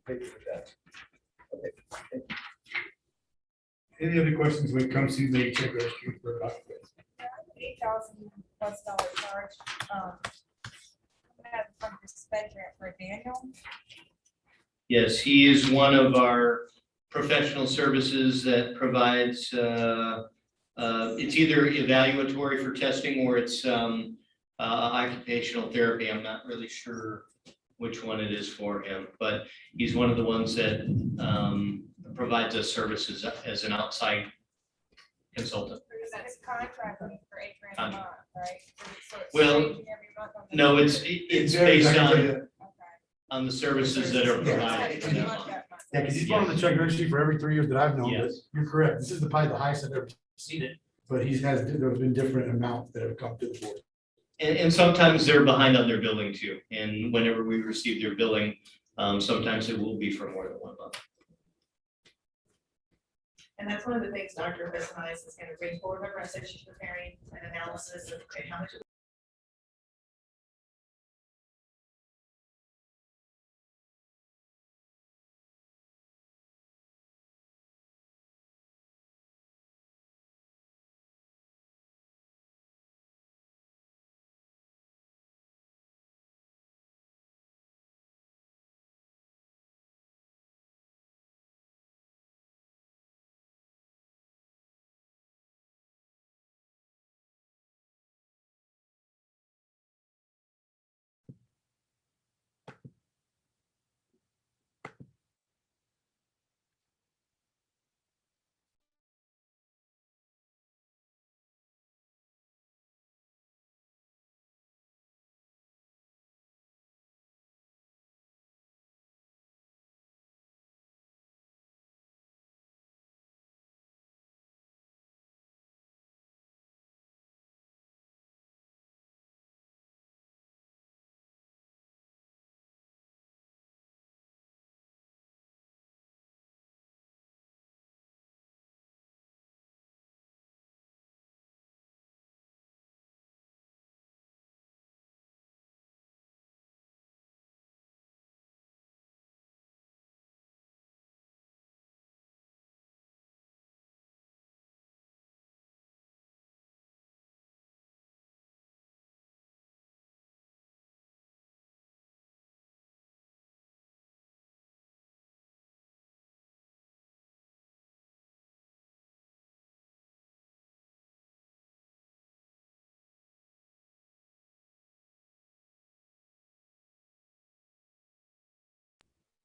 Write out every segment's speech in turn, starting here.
Thank you for that. Okay. Any other questions when it comes to the check registry for documents? $8,000+ charge. Have from the sped grant for Daniel. Yes, he is one of our professional services that provides, it's either evaluatory for testing or it's occupational therapy. I'm not really sure which one it is for him, but he's one of the ones that provides us services as an outside consultant. Because that's contract for $8,000 a month, right? So it's Well, changing every month on the- No, it's based Okay. on the services that are provided. for that month. Yeah, because he's been on the check registry for every 3 years that I've known this. Yes. You're correct. This is probably the highest I've ever seen it, but there's been different amounts that have come to the board. And sometimes they're behind on their billing too. And whenever we receive their billing, sometimes it will be for more than 1 month. And that's one of the things Dr. Bessanice is going to bring forward. Remember, I said she's preparing an analysis of, okay, how much of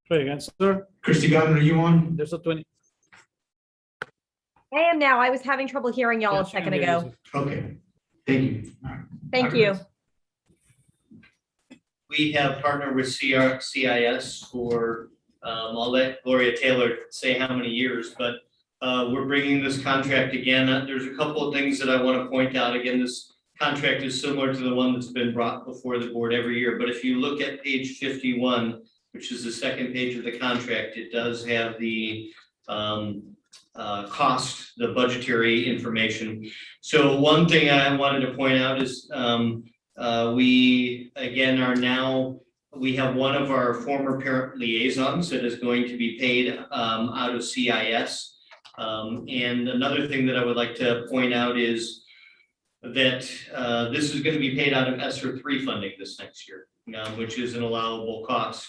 Try again, sir. Christy Godwin, are you on? There's a 20. I am now. I was having trouble hearing y'all a Yes, you second can hear ago. you. Okay, thank you. Thank you. We have partnered with CIS for, I'll let Gloria Taylor say how many years, but we're bringing this contract again. There's a couple of things that I want to point out. Again, this contract is similar to the one that's been brought before the board every year. But if you look at page 51, which is the second page of the contract, it does have the cost, the budgetary information. So one thing I wanted to point out is we again we have one of our former parent liaisons that is going to be paid out of CIS. And another thing that I would like to point out is that this is going to be paid out of ESSER 3 funding this next year, which is an allowable cost.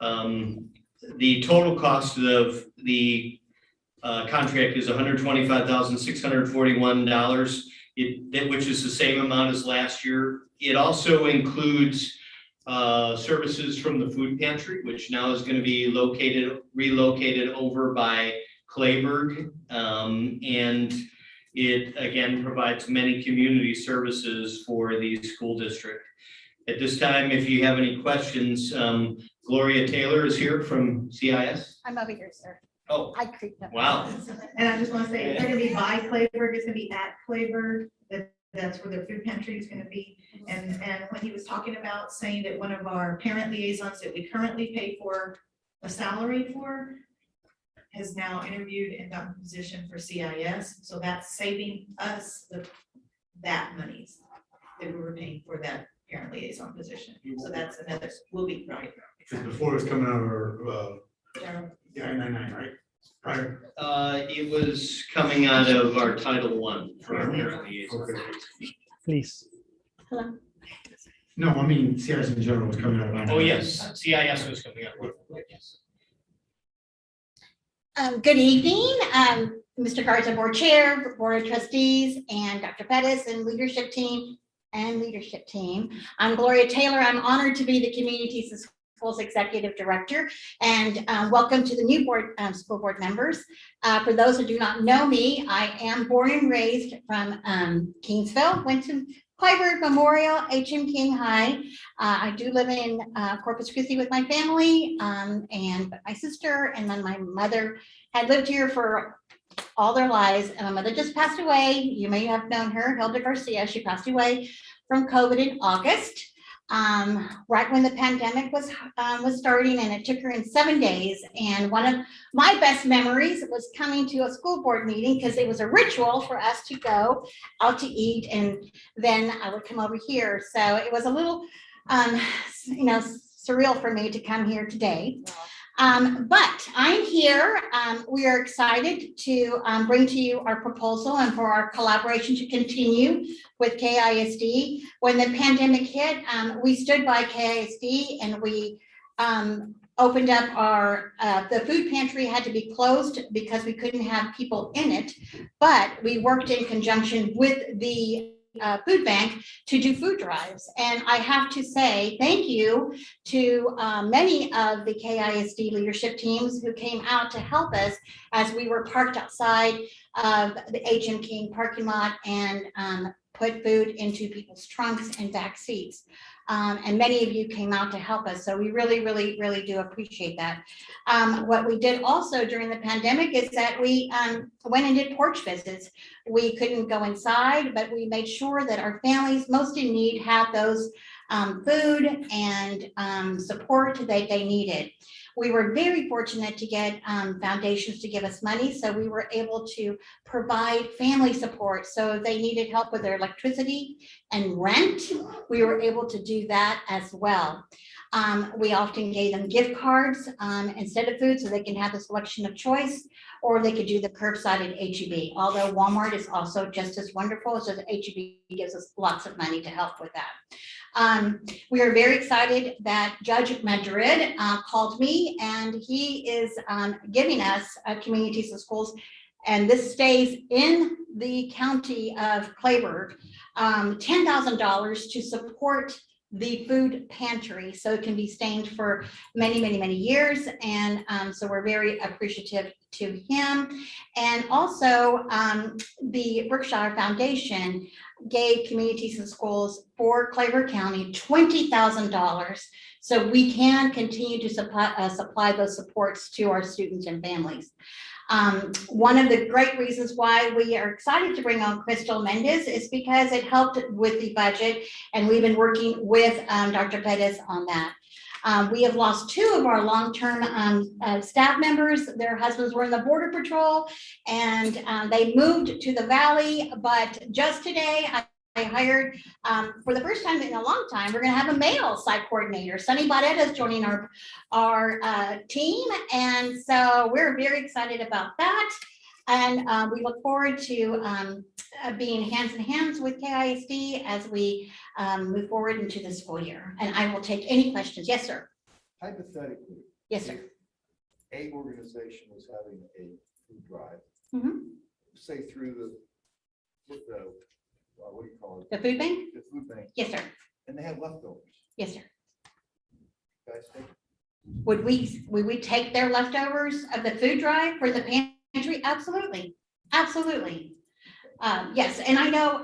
The total cost of the contract is $125,641, which is the same amount as last year. It also includes services from the food pantry, which now is going to be relocated over by Clayburgh. And it again provides many community services for the school district. At this time, if you have any questions, Gloria Taylor is here from CIS. I'm over here, sir. Oh, I creeped up. wow. And I just want to say, it's going to be by Clayburgh, it's going to be at Clayburgh, that's where their food pantry is going to be. And when he was talking about saying that one of our parent liaisons that we currently pay for a salary for has now interviewed and gotten a position for CIS, so that's saving us that monies that we were paying for that parent liaison position. So that's another, will be right. Because before it was coming out of our Prior. It was coming out of our Title I for our parent liaison. Okay. Please. No, I mean, CIS in general was coming out of. Oh, yes, CIS was coming out. Yes. Good evening, Mr. Garza, Board Chair, Board of Trustees, and Dr. Pettis and leadership team. I'm Gloria Taylor. I'm honored to be the Community Schools Executive Director, and welcome to the new board, school board members. For those who do not know me, I am born and raised from Kingsville, went to Clyburn Memorial, H.M. King High. I do live in Corpus Christi with my family, and my sister, and then my mother had lived here for all their lives, and my mother just passed away. You may have known her, Hilda Garcia. She passed away from COVID in August, right when the pandemic was starting, and it took her in 7 days. And one of my best memories was coming to a school board meeting, because it was a ritual for us to go out to eat, and then I would come over here. So it was a little, surreal for me to come here today. But I'm here. We are excited to bring to you our proposal and for our collaboration to continue with KISD. When the pandemic hit, we stood by KISD, and we opened up our, the food pantry had to be closed because we couldn't have people in it, but we worked in conjunction with the food bank to do food drives. And I have to say thank you to many of the KISD leadership teams who came out to help us as we were parked outside of the H.M. King parking lot and put food into people's trunks and back seats. And many of you came out to help us. So we really, really, really do appreciate that. What we did also during the pandemic is that we went and did porch visits. We couldn't go inside, but we made sure that our families most in need had those food and support that they needed. We were very fortunate to get foundations to give us money, so we were able to provide family support. So if they needed help with their electricity and rent, we were able to do that as well. We often gave them gift cards instead of food, so they can have the selection of choice, or they could do the curbside at HEB. Although Walmart is also just as wonderful, so the HEB gives us lots of money to help with that. We are very excited that Judge Madrid called me, and he is giving us communities and schools, and this stays in the county of Clayburgh, $10,000 to support the food pantry, so it can be sustained for many, many, many years. And so we're very appreciative to him. And also the Berkshire Foundation gave communities and schools for Clayburgh County $20,000, so we can continue to supply those supports to our students and families. One of the great reasons why we are excited to bring on Crystal Mendez is because it helped with the budget, and we've been working with Dr. Pettis on that. We have lost 2 of our long-term staff members. Their husbands were in the Border Patrol, and they moved to the Valley. But just today, I hired, for the first time in a long time, we're going to have a male site coordinator. Sunny Barretta is joining our team, and so we're very excited about that. And we look forward to being hands in hands with KISD as we move forward into the school year. And I will take any questions. Yes, sir. Hypothetically. Yes, sir. if A organization was having a food drive, Mhm. say through the what do you call it? The food bank? The food bank, Yes, sir. and they have leftovers. Yes, sir. Guys, take Would we take their leftovers of the food drive for the pantry? Absolutely. Absolutely. Yes, and I know,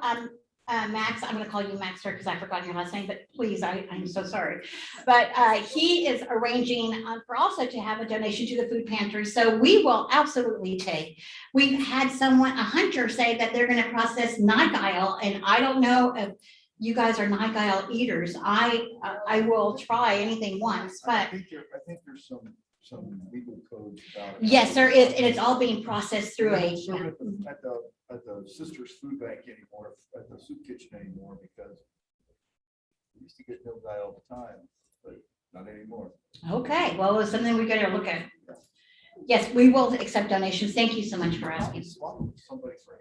Max, I'm gonna call you Max, sir, because I forgot your last name, but please, I'm so sorry. But he is arranging for also to have a donation to the food pantry, so we will absolutely take. We've had a hunter say that they're gonna process nigel, and I don't know if you guys are nigel eaters. I will try anything once, I but think there's some legal codes about it. yes, there is, and it's all being processed through They a. don't serve it at the Sisters Food Bank anymore, at the soup kitchen anymore, because we used to get milk all the time, but not anymore. Okay, well, it's something we gotta look at. Yes, we will accept donations. Thank you so much for asking. Somebody for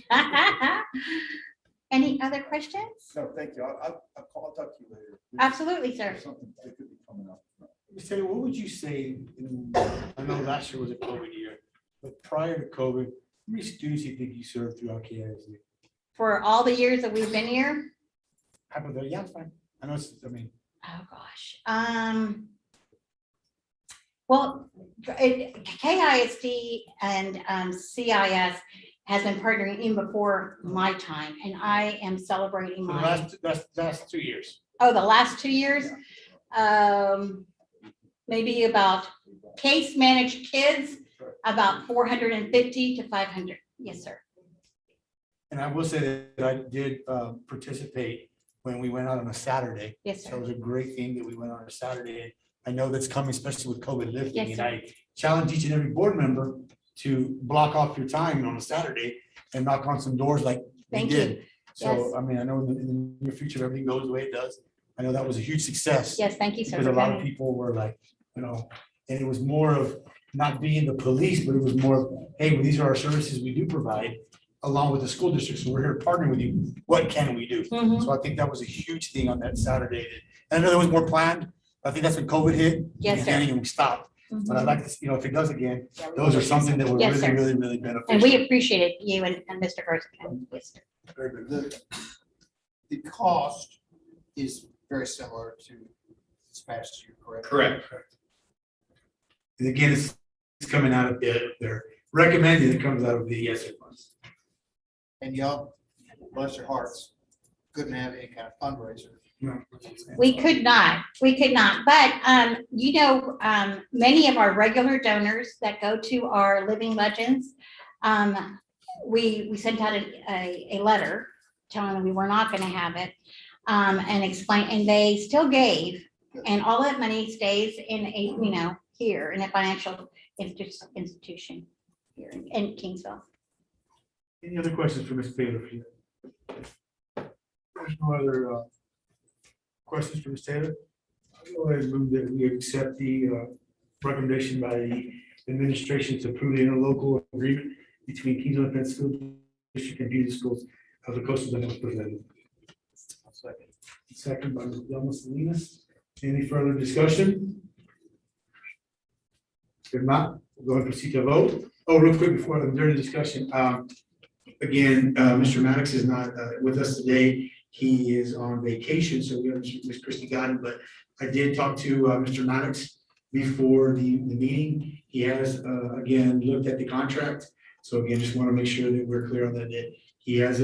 a hamburger. Any other questions? No, thank you. I'll talk to you later. Absolutely, sir. There's something that could be coming up. Ms. Taylor, what would you say, I know last year was a COVID year, but prior to COVID, how many students do you think you served throughout KISD? For all the years that we've been here, Yeah, it's fine. I know it's, I mean, oh gosh, well, KISD and CIS has been partnering in before my time, and I am celebrating for the my, last 2 years. oh, the last 2 years. Maybe about case managed kids, about 450 to 500. Yes, sir. And I will say that I did participate when we went out on a Saturday. Yes, So it sir. was a great thing that we went on a Saturday. I know that's coming, especially with COVID lifting, Yes, and I challenge each and every board member to block off your time on a Saturday and knock on some doors like we Thank you. did. So, Yes. I mean, I know in the near future, if everything goes the way it does. I know that was a huge success. Yes, thank you, sir. Because a for lot of coming. people were like, and it was more of not being the police, but it was more of, hey, well, these are our services we do provide along with the school district. So we're here to partner with you. What can we do? Mhm. So I think that was a huge thing on that Saturday. And I know there was more planned. I think that's when COVID hit. Yes, sir. And we stopped. But I'd Mhm. like to, if it does again, those are something that were Yes, really, sir. really, really beneficial. And we appreciate it, you and Mr. Grossman. Yes, sir. Very good. The cost is very similar to this past year, correct? Correct. And again, it's coming out of their recommended, it comes out of the ESSER funds. And y'all, bless your hearts, couldn't have any kind of fundraiser. We could not, but, many of our regular donors that go to our Living Legends, we sent out a letter telling them we were not gonna have it, and explain, and they still gave, and all that money stays in a, here in a financial institution here in Kingsville. Any other questions for Ms. Taylor? There's no other questions for Ms. Taylor? I'll go ahead and move that we accept the recommendation by the administration to approve the interlocal agreement between Kingsville Independent School District and Peter Schools of the Coastal Zone as presented. Second by Ms. Delma Salinas. Any further discussion? If not, we'll go ahead and proceed to vote. Oh, real quick before, during the discussion, again, Mr. Maddox is not with us today. He is on vacation, so we have Ms. Christie Godden, but I did talk to Mr. Maddox before the meeting. He has, again, looked at the contract. So again, just want to make sure that we're clear on that he has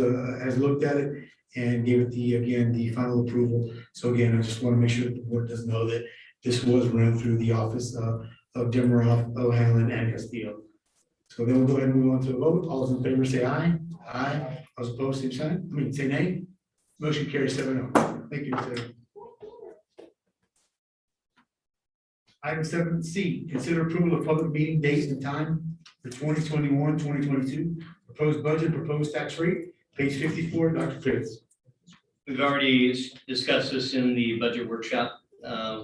looked at it and gave it the final approval. So again, I just want to make sure that the board does know that this was run through the office of Demeroff, O'Hanlon, and Castillo. So then we'll go ahead and move on to a vote. All those in favor say aye. Aye. All those opposed, same sign. Say nay. Motion carries 7-0. Thank you, Mr. Item 7C, consider approval of public meeting dates and time for 2021, 2022. Proposed budget, proposed tax rate, page 54, Dr. Fitz. We've already discussed this in the budget workshop.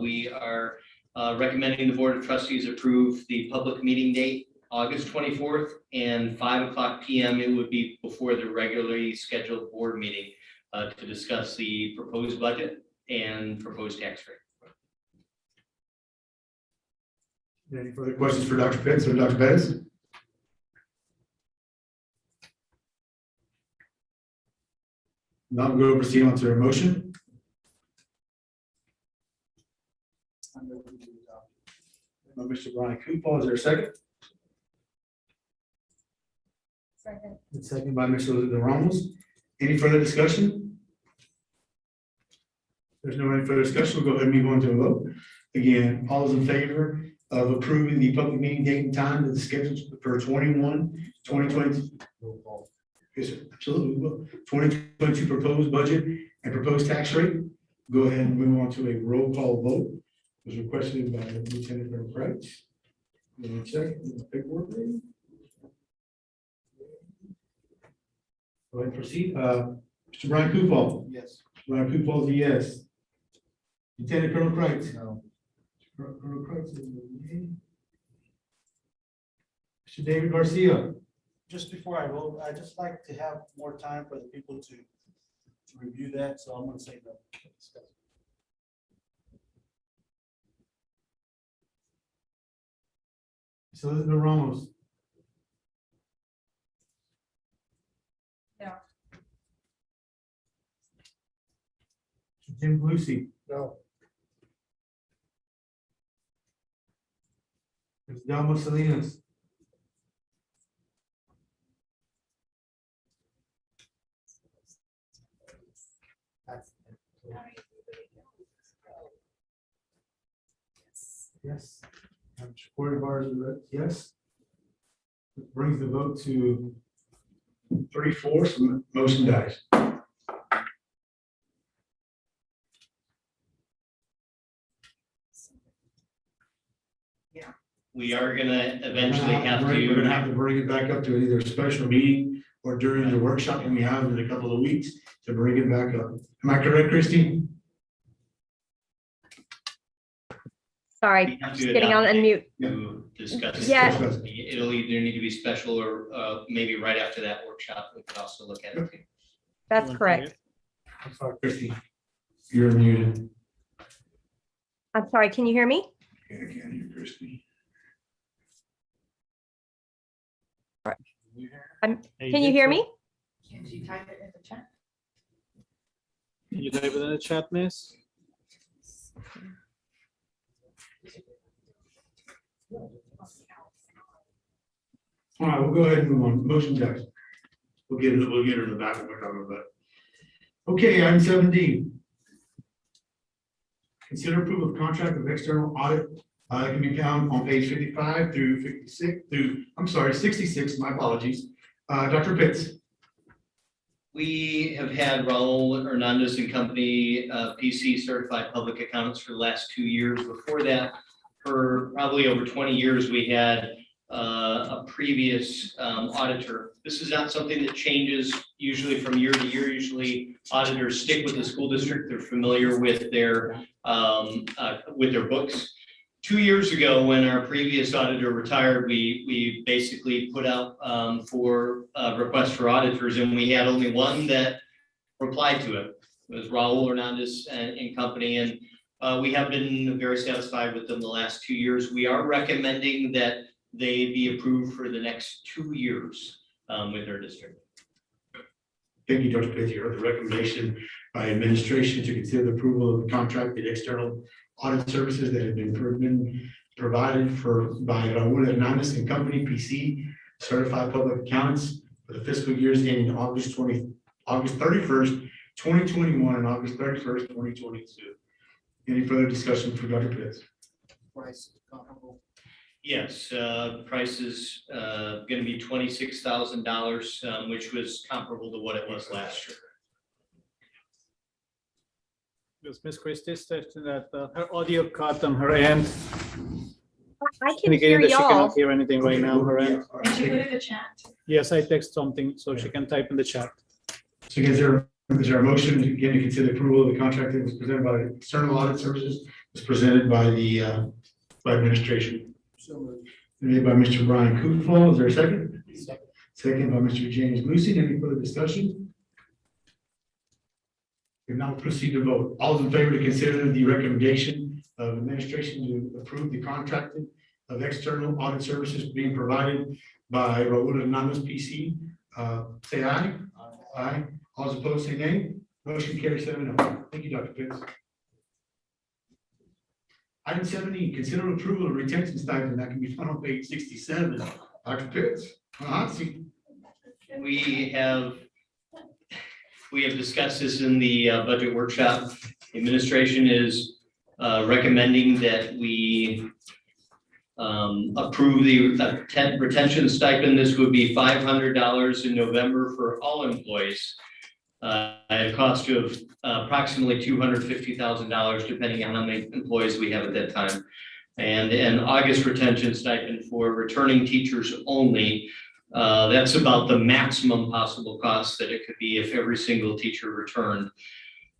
We are recommending the Board of Trustees approve the public meeting date, August 24th, and 5:00 PM. It would be before the regularly scheduled board meeting to discuss the proposed budget and proposed tax rate. Any further questions for Dr. Pitts or Dr. Bettis? Now we'll proceed on to a motion. By Mr. Brian Coupal, is there a second? Second. And second by Mr. Elizabeth Ramos. Any further discussion? There's no any further discussion. We'll go ahead and move on to a vote. Again, all those in favor of approving the public meeting date and time that is scheduled for 2020. Yes, sir, absolutely. We will. 2022 proposed budget and proposed tax rate. Go ahead and move on to a roll call vote. It was requested by Lieutenant Colonel Price. Let me check the paperwork. Go ahead and proceed. Mr. Brian Coupal. Yes. Brian Coupal is a yes. Lieutenant Colonel Price. No. Colonel Price is a yea. Mr. David Garcia. Just before I vote, I just like to have more time for the people to review that, so I'm gonna say no. Ms. Elizabeth Ramos. No. Mr. Jim Lucy. No. Ms. Delma Salinas. Yes. And Mr. Cordovar is a yes. Which brings the vote to 34, so motion dies. We are gonna eventually have We're gonna to, have to bring it back up to either a special meeting or during the workshop that we have in a couple of weeks to bring it back up. Am I correct, Christine? Sorry, we have just to getting on adopt unmute. to discuss. Yeah. It'll either need to be special or maybe right after that workshop, we could also look at it. That's correct. I'm sorry, Christine. You're muted. I'm sorry, can you hear me? I can't hear Christine. Can you hear me? Can you type it in the chat? Can you type it in the chat, miss? All right, we'll go ahead and move on. Motion dies. We'll get her in the back when we're talking about it. Okay, item 17. Consider approval of contract of external audit. It can be found on page 55 through 56 through, I'm sorry, 66, my apologies. Dr. Pitts. We have had Raul Hernandez and Company, PC certified public accountants for the last 2 years. Before that, for probably over 20 years, we had a previous auditor. This is not something that changes usually from year to year. Usually auditors stick with the school district. They're familiar with their books. 2 years ago, when our previous auditor retired, we basically put out for requests for auditors, and we had only one that replied to it. It was Raul Hernandez and Company, and we have been very satisfied with them the last 2 years. We are recommending that they be approved for the next 2 years with their district. Thank you, Dr. Pitts. You heard the recommendation by administration to consider the approval of contracted external audit services that have been provided by Raul Hernandez and Company, PC, certified public accountants for the fiscal years ending August 31st, 2021 and August 31st, 2022. Any further discussion for Dr. Pitts? Price comparable. Yes, price is going to be $26,000, which was comparable to what it was last year. Because Miss Christie said that her audio cut on her end, I can hear indicating that she y'all. cannot hear anything right now on her end. Did you put it in the chat? Yes, I text something so she can type in the chat. So is there a motion again to consider approval of the contract that was presented by external audit services was presented by the by administration? So moved. Made by Mr. Brian Kufal. Is there a second? Second by Mr. James Lucy. Any further discussion? We now proceed to vote. All those in favor to consider the recommendation of administration to approve the contracted of external audit services being provided by Raul Hernandez PC, say aye. Aye. All those opposed, say nay. Motion carries 7-0. Thank you, Dr. Pitts. Item 17, consider approval of retention stipend that can be found on page 67. Dr. Pitts, hot seat. We have discussed this in the budget workshop. The administration is recommending that we approve the retention stipend. This would be $500 in November for all employees at a cost of approximately $250,000, depending on how many employees we have at that time. And an August retention stipend for returning teachers only. That's about the maximum possible cost that it could be if every single teacher returned.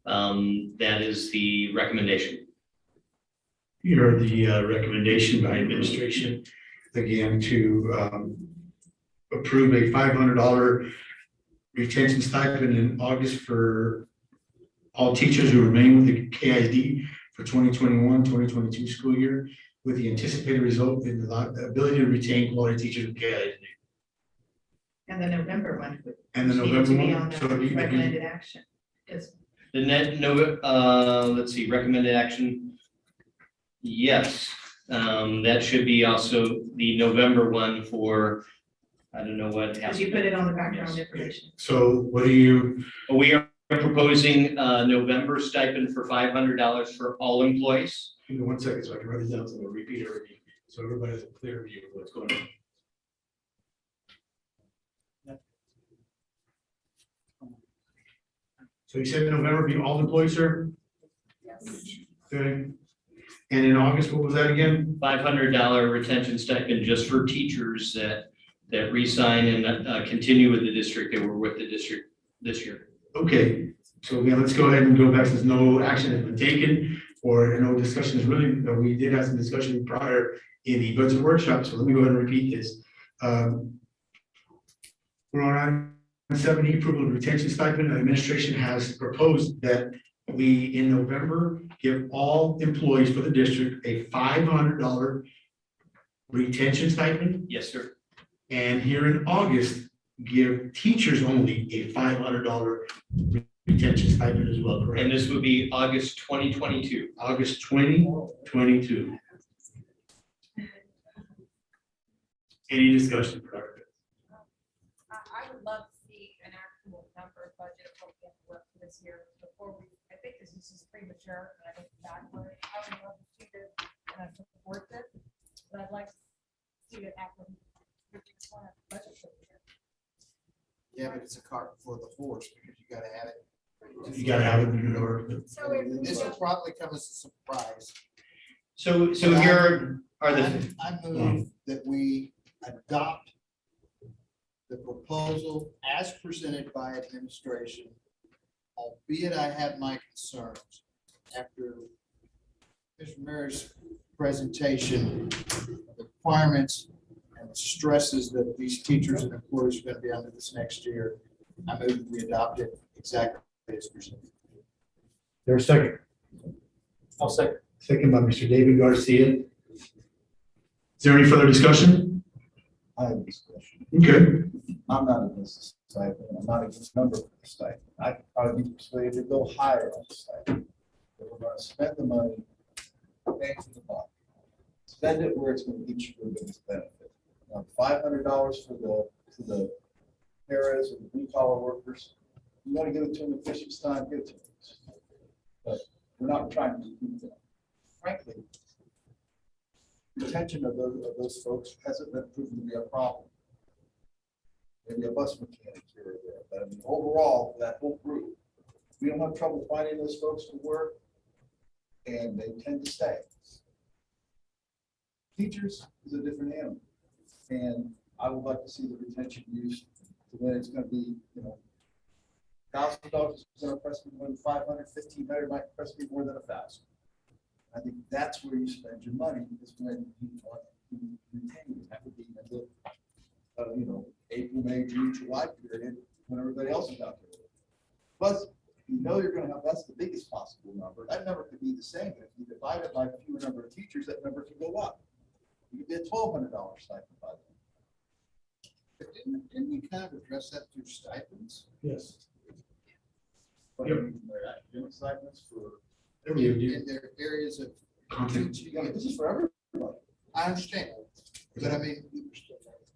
That is the recommendation. You heard the recommendation by administration. again, to approve a $500 retention stipend in August for all teachers who remain with the KISD for 2021-2022 school year, with the anticipated result in the ability to retain quality teachers with KISD. And the November one would And the need November to be one, on so the it'd be- recommended action. Because The net, no, let's see, recommended action. Yes, that should be also the November one for, I don't know what. because you put it on the background Yes. information. So what do you, We are proposing November stipend for $500 for all employees. give me 1 second so I can write it down, so we'll repeat everything, so everybody has a clear view of what's going on. So you said in November be all employees, sir? Okay. And in August, what was that again? $500 retention stipend just for teachers that re-sign and continue with the district. They were with the district this year. Okay, so again, let's go ahead and go back, since no action has been taken, or no discussion is really, we did have some discussion prior in the budget workshop, so let me go ahead and repeat this. We're on item 70, approval of retention stipend. Administration has proposed that we, in November, give all employees for the district a $500 retention stipend. Yes, sir. And here in August, give teachers only a $500 retention stipend as well, And correct? this would be August 2022. August 2022. Any discussion? I would love to see an actual number budget of what we have to work for this year before we, I think this is just premature, and I think backward. I would love to see this and I support this, but I'd like to see it after we just want to budget for the year. Yeah, but it's a cart before the horse because you gotta have it. You gotta have it in order. So if we This will don't- probably come as a surprise. So here are the, I move that we adopt the proposal as presented by administration, albeit I have my concerns. After Mr. Mayor's presentation, the requirements and the stresses that these teachers and employees are going to be under this next year, I move that we adopt it exactly as presented. There's a second. I'll second. Second by Mr. David Garcia. Is there any further discussion? I have this question. Okay. I'm not against the stipend, I'm not against number for the stipend. I could probably be persuaded to go higher on the stipend. But we're gonna spend the money, pay for the buck. Spend it where it's gonna get you the biggest benefit. Now, $500 for the paras and the blue collar workers, you wanna give it to them at Christmas time, give it to them. But we're not trying to do that. Frankly, retention of those folks hasn't been proven to be a problem. Maybe a bus mechanic here or there, but I mean, overall, for that whole group, we don't have trouble finding those folks to work, and they tend to stay. Teachers is a different animal, and I would like to see the retention used to when it's gonna be, $1,000 is gonna impress me more than 500, 1,500 might impress me more than 1,000. I think that's where you spend your money, is when you want to retain. That would be in the, April, May, June, July period, when everybody else is out there. Plus, you know you're gonna have, that's the biggest possible number. That number could be the same. If you divide it by fewer number of teachers, that number can go up. You could be a $1,200 stipend by then. But didn't we kind of address that through stipends? Yes. But Yep. their academic stipends for, In their areas of Content. teaching. this is for everybody. I understand, but I mean,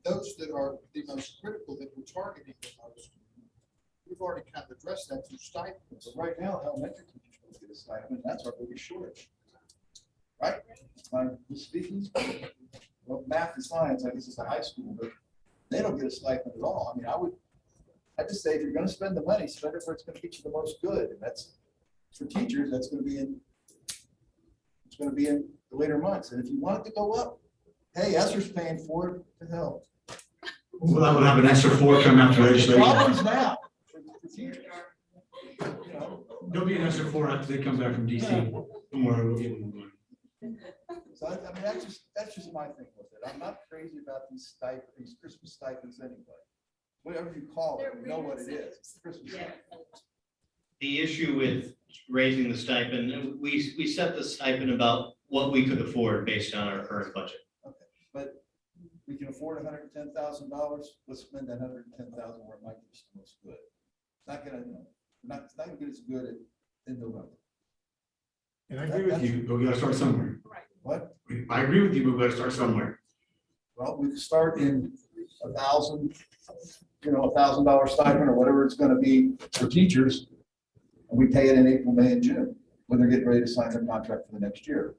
those that are the most critical that we're targeting the most, we've already kind of addressed that through stipends. So right now, elementary teachers don't get a stipend, that's our biggest shortage. Right? I'm speaking, well, math and science, I guess it's a high school, but they don't get a stipend at all. I mean, I'd just say if you're gonna spend the money, spend it where it's gonna get you the most good, and that's, for teachers, it's gonna be in the later months, and if you want it to go up, hey, Esther's paying for it, to hell. Well, I will have an extra 4 come after The legislation. problem's now. For teachers. There'll be an extra 4 after they come back from DC. Don't worry, we'll give them one. So I mean, that's just my thing with it. And I'm not crazy about these Christmas stipends anyway. Whatever you call it, we know what it is. It's Christmas Yeah. stipend. The issue with raising the stipend, we set the stipend about what we could afford based on our current budget. But we can afford $110,000. Let's spend that $110,000 where it might be the most good. It's not gonna, it's not gonna get as good in November. And I agree with you, but we gotta start somewhere. What? I agree with you, but we gotta start somewhere. Well, we can start in $1,000, $1,000 stipend or whatever it's gonna be for teachers. And we pay it in April, May, and June, when they're getting ready to sign their contract for the next year.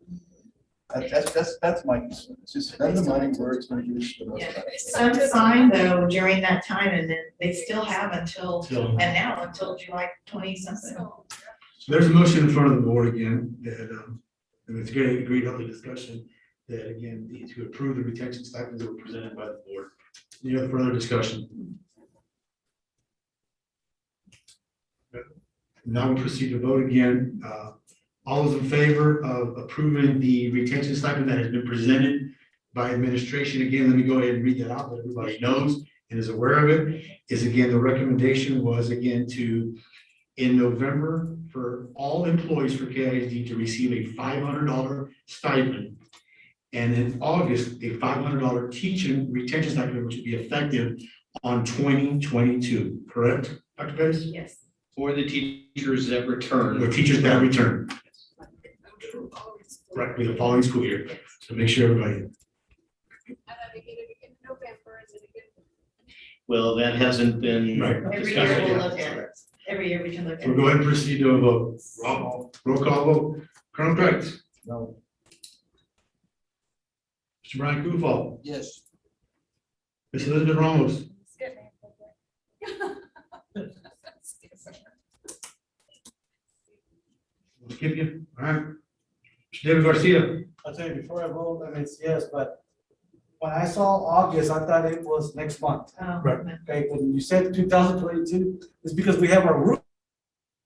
That's my concern. It's just spend the money where it's gonna use the most. Yeah. benefit. Some sign though during that time, and then they still have until July 20 something. So, So there's a motion in front of the board again, that, and it's great, agreed on the discussion, that again, to approve the retention stipends that were presented by the board. Any other further discussion? Now we'll proceed to vote again. All those in favor of approving the retention stipend that has been presented by administration, again, let me go ahead and read that out, that everybody knows and is aware of it, is again, the recommendation was again to, in November, for all employees for KISD to receive a $500 stipend. And in August, a $500 teaching retention stipend, which would be effective on 2022, correct, Dr. Pettis? Yes. For the teachers that return. The teachers that return, right, for the following school year, so make sure everybody. and then they get it again in November, and then again. Well, that hasn't been. Right. Every year we'll look at it. Every year we can look at We'll it. go ahead and proceed to a vote. Roll call vote. Colonel Kretz, No. Mr. Brian Kufal, Yes. Ms. Elizabeth Ramos, Skip me. we'll skip you, all right. Mr. David Garcia, I'll tell you, before I vote, I mean, it's yes, but when I saw August, I thought it was next month. Right. Okay, when you said 2022, it's because we have our roof.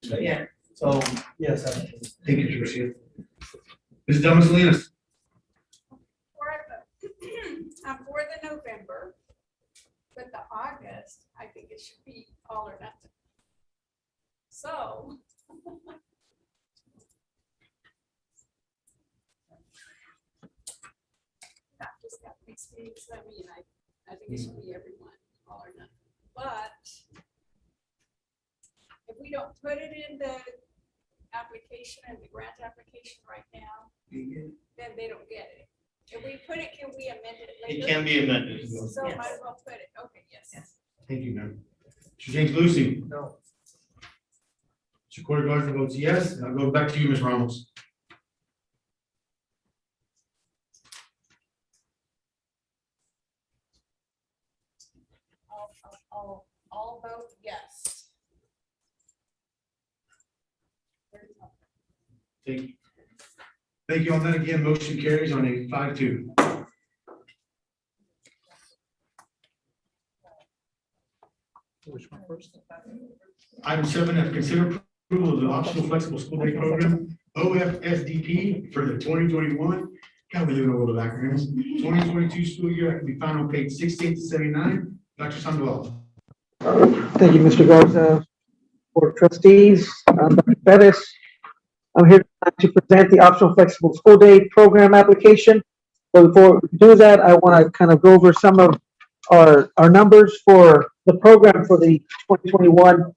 Yeah. So, yes, thank you, Mr. Garcia. Ms. Delma Salinas, I'm for the November, but the August, I think it should be all or nothing. So. That just got mixed feelings. I mean, I think it should be everyone, all or nothing. But if we don't put it in the application and the grant application right now, then they don't get it. If we put it, can we amend it later? It can be amended. So Yes. might as well put it. Okay, yes. Yes. thank you, ma'am. Mr. James Lucy. No. Mr. Corey Gardner votes yes, and I'll go back to you, Ms. Ramos. I'll vote yes. Thank you. Thank you on that again. Motion carries on a 5-2. Which one first? Item 7F, consider approval of the optional flexible school day program, OFSDP, for the 2021, God, we live in a world of acronyms, 2022 school year. That can be found on page 68 to 79. Dr. Sandoval. Thank you, Mr. Garza. Board of Trustees, Dr. Pettis. I'm here to present the optional flexible school day program application. But before we do that, I want to kind of go over some of our numbers for the program for the 2021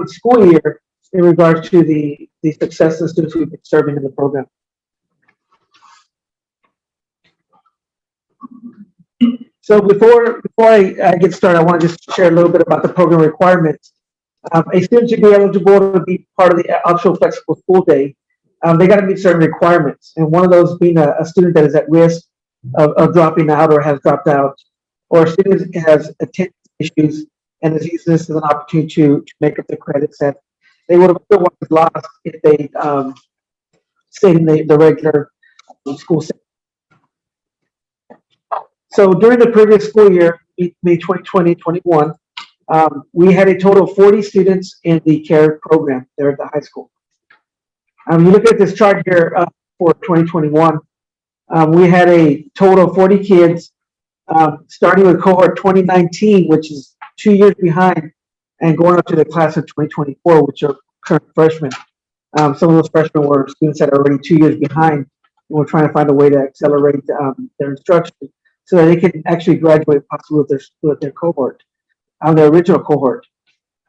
school year in regards to the success of students we've been serving in the program. So before I get started, I want to just share a little bit about the program requirements. A student to be eligible to be part of the optional flexible school day, they got to meet certain requirements. And one of those being a student that is at risk of dropping out or has dropped out, or a student has attendance issues and is using this as an opportunity to make up the credits that they would have otherwise lost if they stayed in the regular school setting. So during the previous school year, May 2020-21, we had a total of 40 students in the CARE program there at the high school. You look at this chart here for 2021, We had a total of 40 kids, starting with cohort 2019, which is 2 years behind, and going up to the class of 2024, which are current freshmen. Some of those freshmen were students that are already 2 years behind, and we're trying to find a way to accelerate their instruction so that they can actually graduate possibly with their cohort, their original cohort.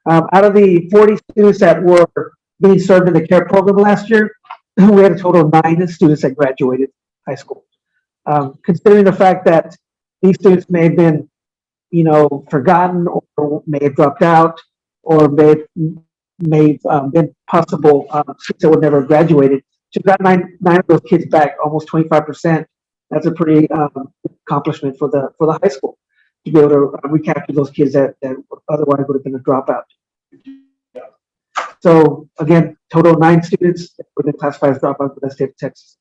Out of the 40 students that were being served in the care program last year, we had a total of 9 students that graduated high school. Considering the fact that these students may have been, forgotten or may have dropped out or may have been possible students that would never have graduated. So we got nine of those kids back, almost 25%. That's a pretty accomplishment for the high school to be able to recapture those kids that otherwise would have been a dropout. So again, total of 9 students that were classified as dropouts for the state of Texas.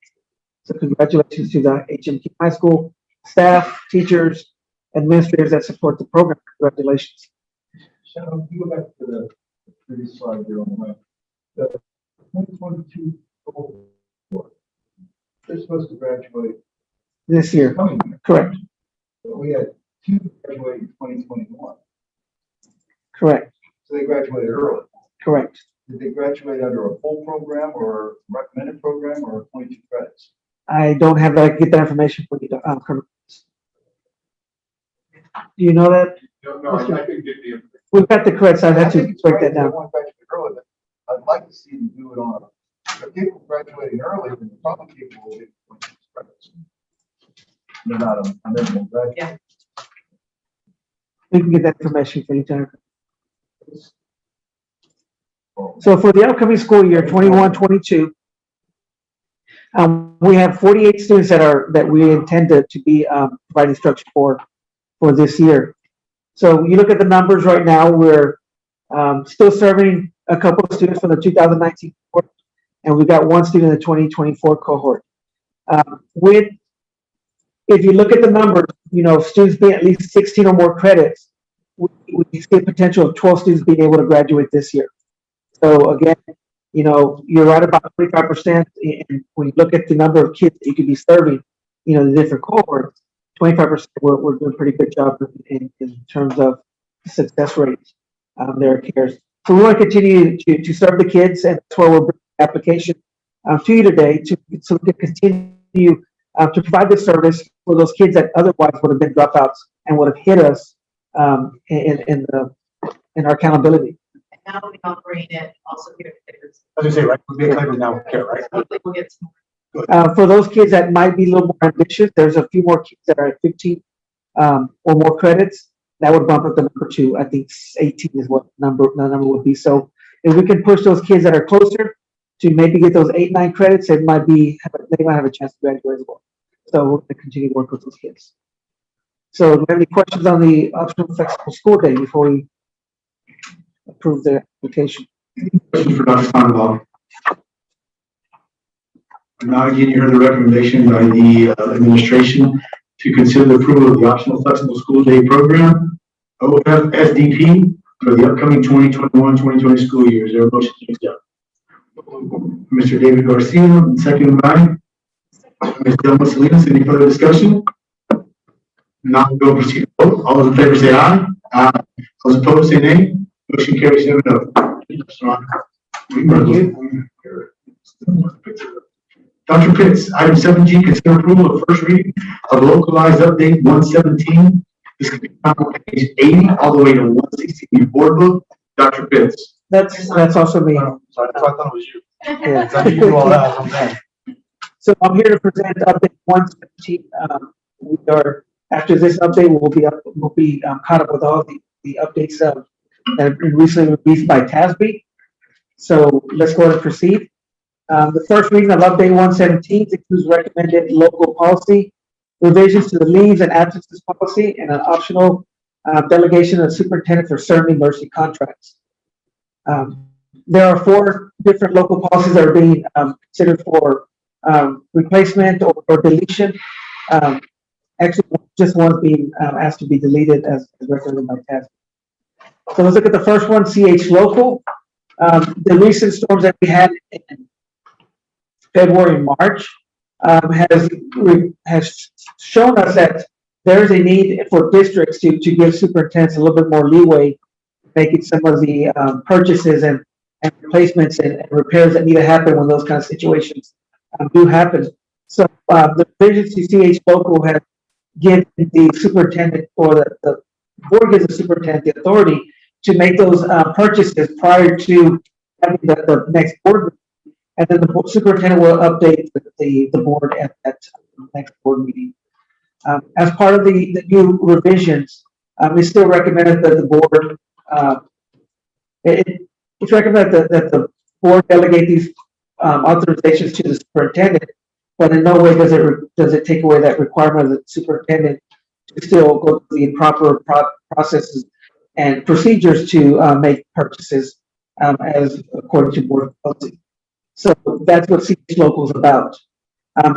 So congratulations to the HMT High School staff, teachers, administrators that support the program. Congratulations. Shannon, you go back to the previous slide there on the left. The 2022 cohort, they're supposed to graduate This year, coming year. correct, But we had 2 graduate in 2021, correct, so they graduated early. correct. Did they graduate under a full program or recommended program or 22 credits? I don't have that. I can get that information for you, Colonel. Do you know that? No, I think get the. We've got the credits. I'd have to think it's break right that they down. want to graduate early, but I'd like to see them do it on, if people graduating early, then the probably people will get 22 credits. They're not on everyone graduate. We can get that information for you, Jennifer. So for the upcoming school year, 21-22, we have 48 students that we intend to be providing instruction for this year. So you look at the numbers right now, we're still serving a couple of students from the 2019 cohort, and we've got 1 student in the 2024 cohort. If you look at the numbers, students being at least 16 or more credits, we see a potential of 12 students being able to graduate this year. So again, you're right about 25%. And when you look at the number of kids that you could be serving, the different cohorts, 25%, we're doing a pretty good job in terms of success rates there at CARES. So we want to continue to serve the kids, and that's why we're bringing the application to you today so we can continue to provide this service for those kids that otherwise would have been dropouts and would have hit us in our accountability. And now we operate it also here at Clippers. I was gonna say, right, we're being clever now, right? Hopefully we'll get some. For those kids that might be a little more ambitious, there's a few more kids that are at 15 or more credits. That would bump up the number to, I think, 18 is what the number would be. So if we can push those kids that are closer to maybe get those 8-9 credits, they might have a chance to graduate as well. So we're going to continue to work with those kids. So do you have any questions on the optional flexible school day before we approve the application? Question for Dr. Sandoval. Now again, you heard the recommendation by the administration to consider the approval of the optional flexible school day program, OFSDP, for the upcoming 2021-2020 school year. Is there a motion to accept? Mr. David Garcia, second by Ms. Delma Salinas. Any further discussion? Not go proceed to vote. All those in favor say aye. Aye. All those opposed say nay. Motion carries 7-0. Dr. Pitts, item 17, consider approval of first reading of localized update 117. This can be found on page 80 all the way to 116 in your board book. Dr. Pitts. That's also me. Sorry, I thought it was you. Yeah. I knew you do all that, I'm saying. So I'm here to present update 117. We are, after this update, we'll be caught up with all the updates that have been recently released by TASB. So let's go ahead and proceed. The first reading of update 117 includes recommended local policy revisions to the leaves and absences policy and an optional delegation of superintendent for certain emergency contracts. There are 4 different local policies that are being considered for replacement or deletion. Actually, just one's being asked to be deleted as recommended by TASB. So let's look at the first one, CH local. The recent storms that we had in February and March has shown us that there is a need for districts to give superintendents a little bit more leeway, making some of the purchases and replacements and repairs that need to happen when those kind of situations do happen. So the revisions to CH local have given the superintendent or the board gives the superintendent the authority to make those purchases prior to having the next board. And then the superintendent will update the board at that next board meeting. As part of the new revisions, it's still recommended that the board, it's recommended that the board delegate these authorizations to the superintendent, but in no way does it take away that requirement of the superintendent to still go through the proper processes and procedures to make purchases as according to board policy. So that's what CH local is about.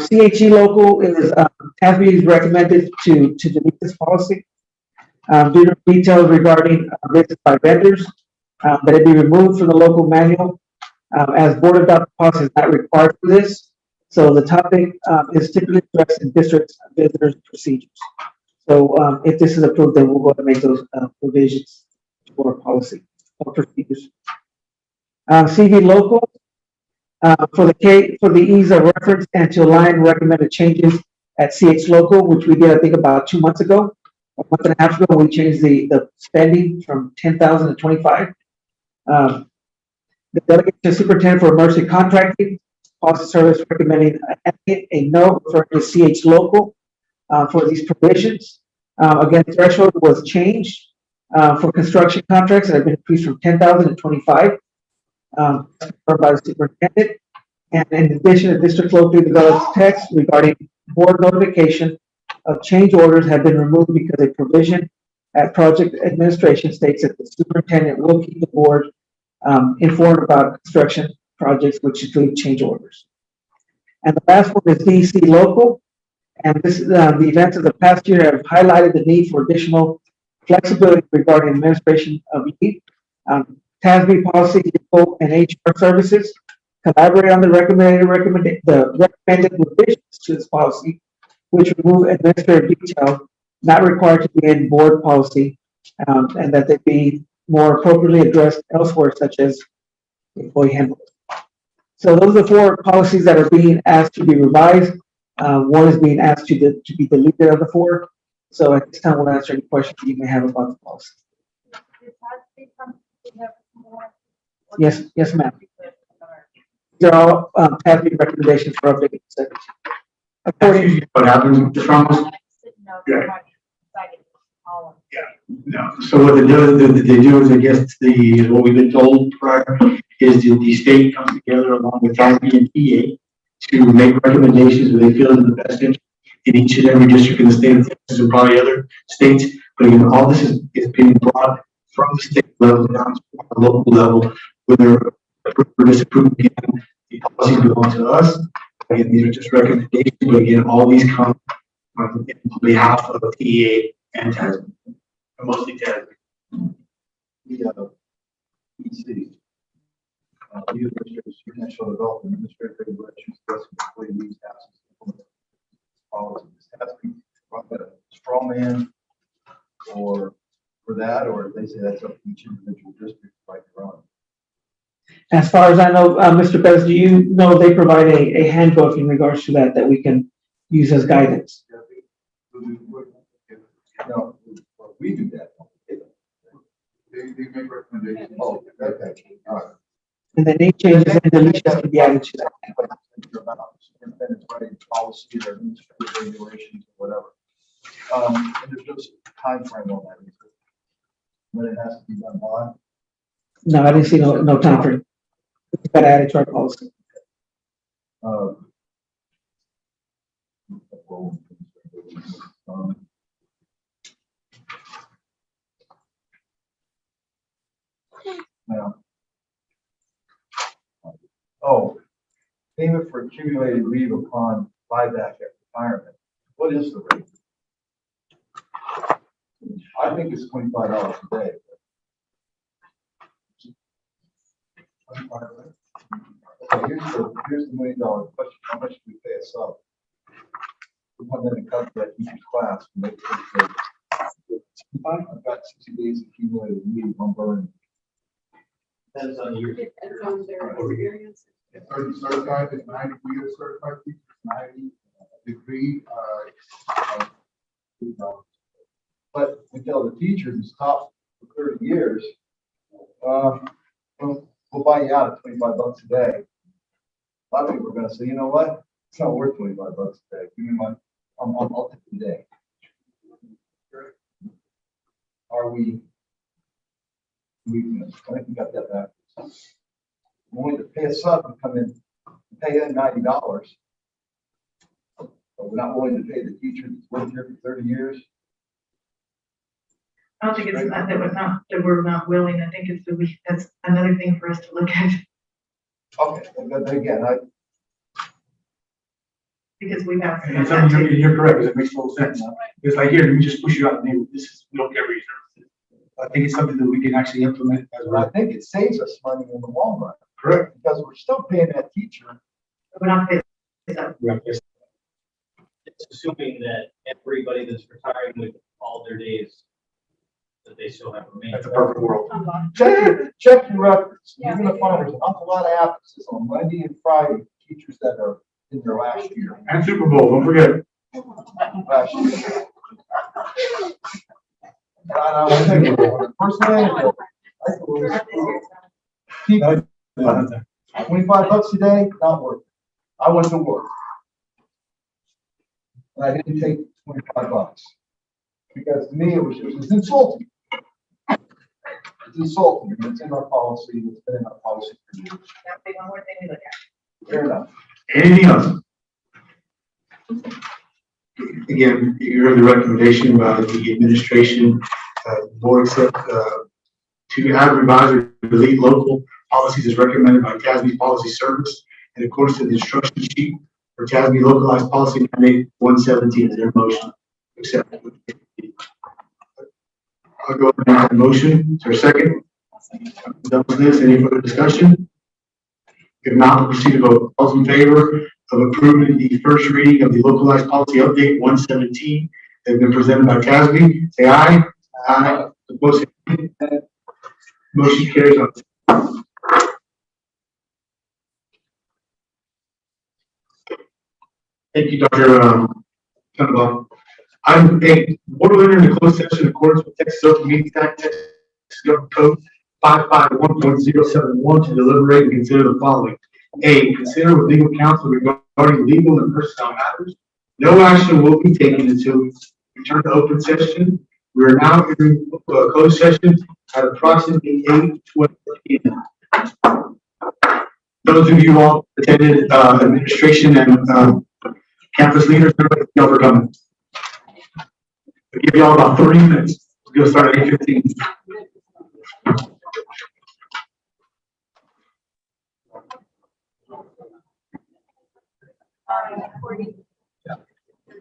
CHE local is, TASB is recommended to delete this policy. Due to details regarding risks by vendors, that it be removed from the local manual. As board adopted policy is not required for this. So the topic is typically addressed in districts, visitors, procedures. So if this is approved, then we'll go ahead and make those provisions for policy or procedures. CV local, for the ease of reference and to align recommended changes at CH local, which we did, I think, about 2 months ago. A month and a half ago, we changed the spending from 10,000 to 25. The delegate to superintendent for emergency contracting, policy service recommending a no for CH local for these provisions. Again, threshold was changed for construction contracts that have been increased from 10,000 to 25. Confirmed by the superintendent. And in addition, the district locally develops text regarding board notification of change orders have been removed because a provision at project administration states that the superintendent will keep the board informed about construction projects which include change orders. And the last one is DC local. And this is the events of the past year have highlighted the need for additional flexibility regarding administration of leave. TASB policy and HR services collaborate on the recommended revisions to this policy, which remove administrative detail not required to be in board policy, and that they be more appropriately addressed elsewhere, such as employee handbook. So those are the 4 policies that are being asked to be revised. One is being asked to be deleted of the 4. So at this time, we'll answer any questions you may have about the policy. Yes, ma'am. These are all TASB recommendations for updating the second. According What happens with the traumas? No. So what they do is, I guess, what we've been told prior is the state comes together along with TASB and PA to make recommendations that they feel in the best interest in each and every district in the state of Texas and probably other states. But again, all this is being brought from the state level down to the local level, whether approved or disapproved. Again, the policies belong to us. Again, these are just recommendations, but again, all these come on behalf of the PA and TASB, mostly TASB. The EC, the Administrative Financial Development Administrative Regulations, employee leave absence policies. Has to be a straw man or for that, or they say that's up to each individual district like their own. As far as I know, Mr. Betts, do you know they provide a handbook in regards to that we can use as guidance? No, we do that. They make recommendations. Oh, okay. All right. And then any changes and deletions can be added to that. Superintendent's writing policy or administrative regulations or whatever. And there's just a time frame on that. When it has to be done by. No, I didn't see no time frame. We got to add it to our policy. Now. Oh, payment for accumulated leave upon buyback at retirement. What is the rate? I think it's $25 a day. Okay, here's the $1 million question. How much do we pay a sub? one that comes to that teacher's class. I've got 60 days accumulated leave on burn. Depends on your. Certified is 90, we are certified teachers, 90 degree, but we tell the teachers it's top for 30 years, we'll buy you out at $25 a day. A lot of people are gonna say, you know what? It's not worth $25 a day. Give me my, I'll take the day. Are we? I think we got that back. We're willing to pay a sub and come in, and pay them $90. But we're not willing to pay the teacher that's worked here for 30 years. I don't think it's not that we're not willing. I think it's that's another thing for us to look at Okay, but again, because we have. And something you're correct, because it makes total sense. It's like here, we just push you out, and this is, we don't care what your services. I think it's something that we can actually implement as but I well. think it saves us money in the long run. Correct. Because we're still paying that teacher. We're not paying. Right, yes. It's assuming that everybody that's retiring with all their days, that they still have remaining. That's a perfect world. Check your records. You're gonna find there's an awful lot of absences on Monday and Friday, teachers that are in their last year. And Super Bowl, don't forget. Last year. And I was thinking, personally, I think it was $25 a day, not worth it. I went to work. And I didn't take $25. Because to me, it was insulting. It's insulting. It's in our policy. It's been in our policy for years. That'd be one more thing we look at. Fair enough. Anything else? Again, you heard the recommendation by the administration, board accept, to add, revise, or delete local policies as recommended by TASB Policy Service in accordance to the instruction sheet for TASB localized policy mandate 117. Is there a motion? Accept. I'll go ahead and make the motion. Is there a second? Any further discussion? If not, we'll proceed to vote. All those in favor of approving the first reading of the localized policy update 117 that has been presented by TASB, say aye. Aye. Opposed, say nay. Motion carries on. Thank you, Dr. Tunaball. Item 8, board will enter into closed session in accordance with Texas Open Meetings Act, Texas Government Code 551.071 to deliberate and consider the following. A, consider with legal counsel regarding legal and personnel matters. No action will be taken until we return to open session. We are now in closed session at approximately 8:20 p.m. Those of you all attended administration and campus leaders, thank you all for coming. I'll give you all about 30 minutes. We're going to start at 8:15.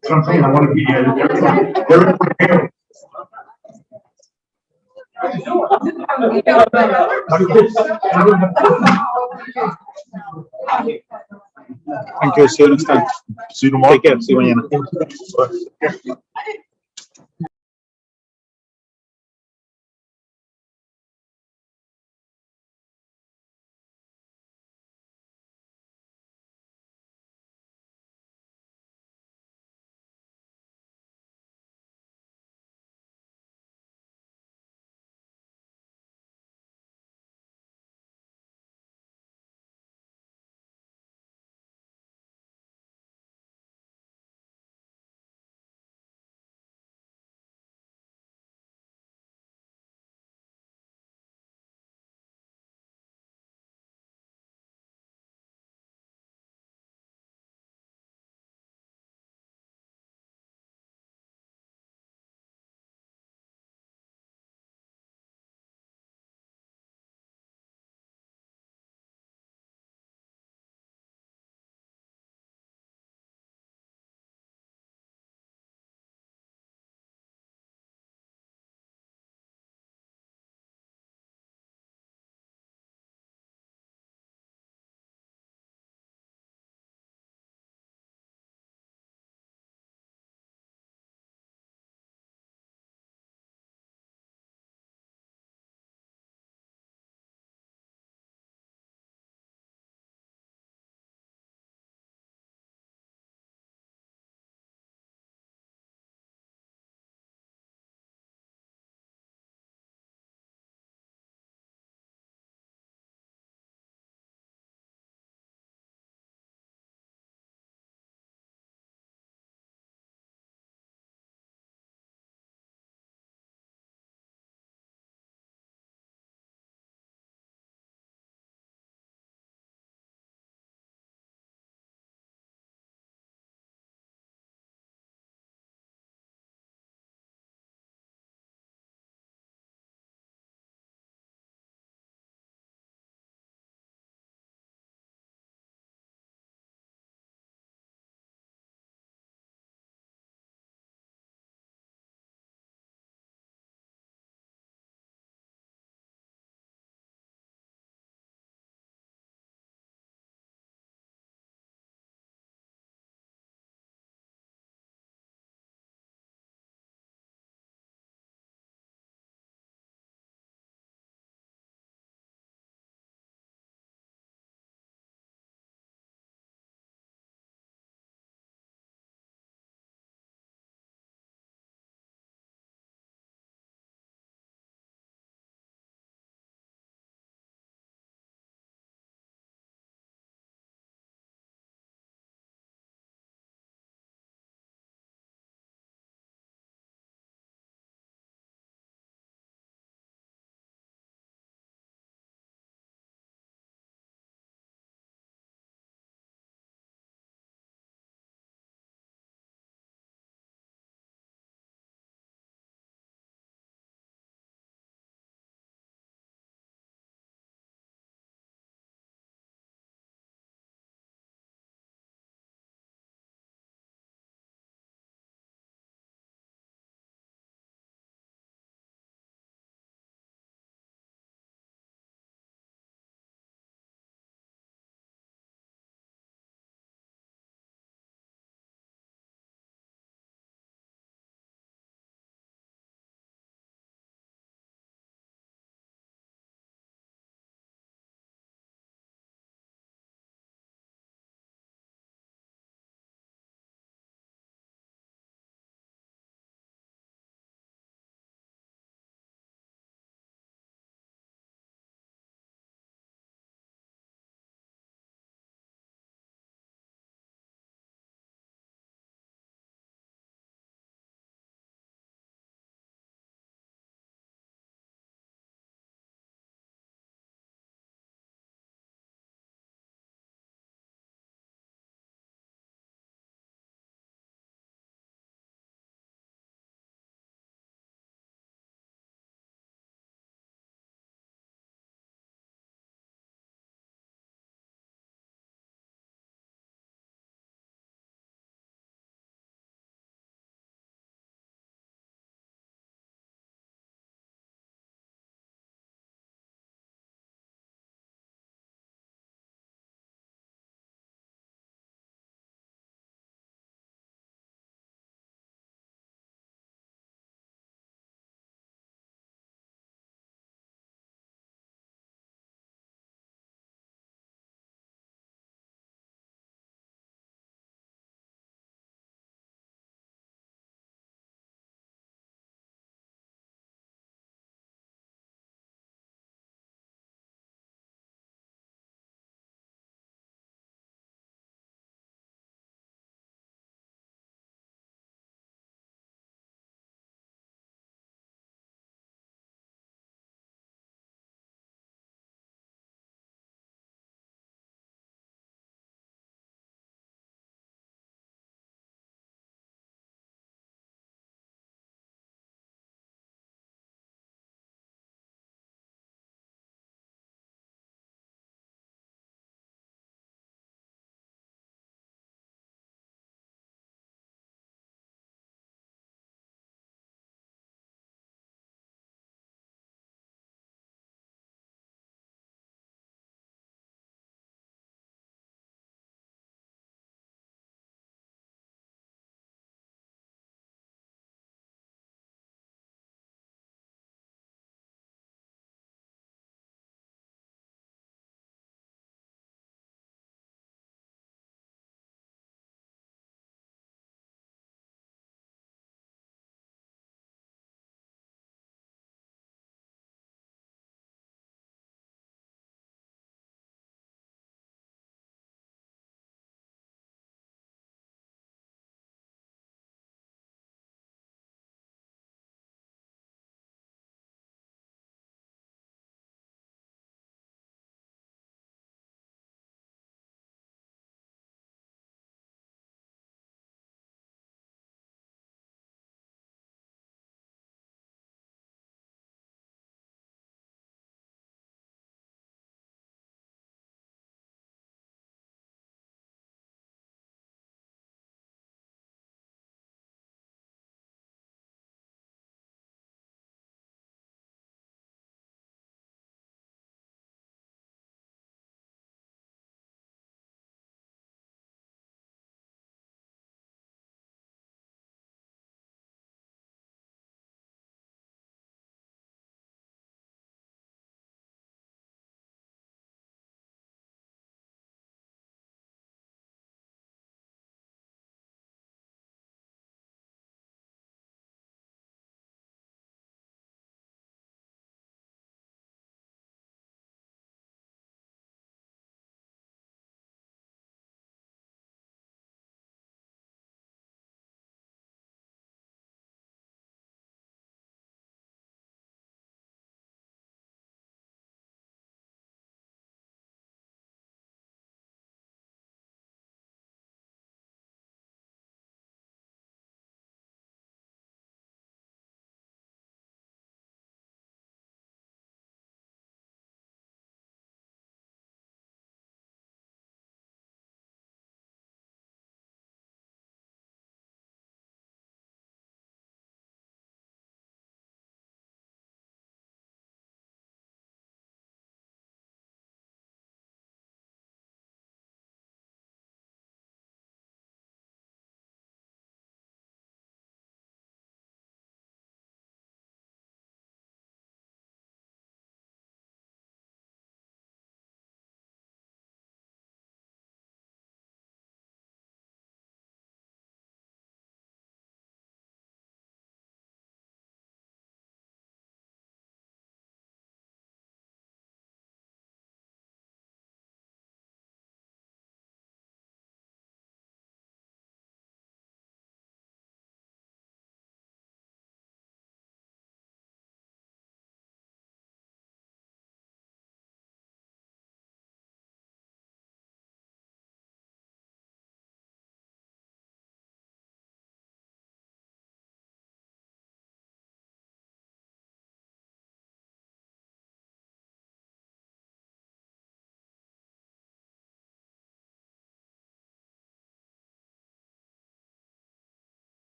That's what I'm saying. I want to be everyone. Thank you. See you next time. See you tomorrow. Take care. See you mañana.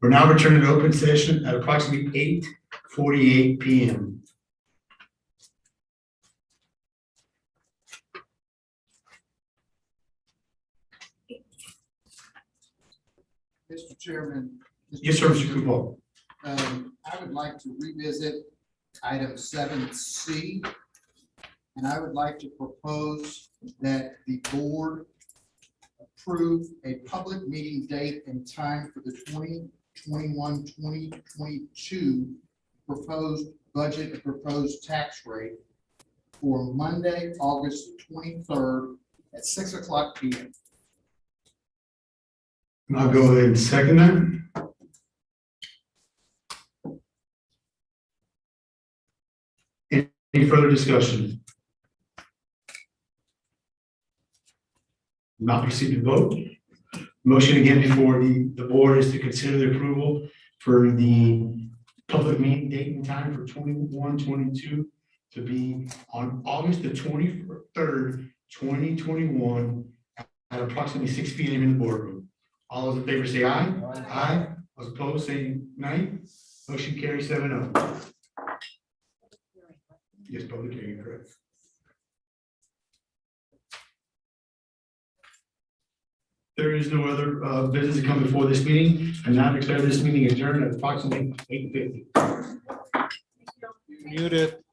We're now returning to open session at approximately 8:48 PM. Mr. Chairman. Yes, sir, Mr. Kupal. I would like to revisit item 7C. And I would like to propose that the board approve a public meeting date and time for the 2021-2022 proposed budget and proposed tax rate for Monday, August 23rd at 6:00 PM. And I'll go ahead and second that. Any further discussion? Not proceed to vote. Motion again before the board is to consider the approval for the public meeting date and time for 21-22 to be on August the 23rd, 2021 at approximately 6 PM in the boardroom. All those in favor say aye. Aye. Those opposed say nay. Motion carries 7-0. Yes, public hearing, correct. There is no other business to come before this meeting, and now declare this meeting adjourned at approximately 8:50. Muted.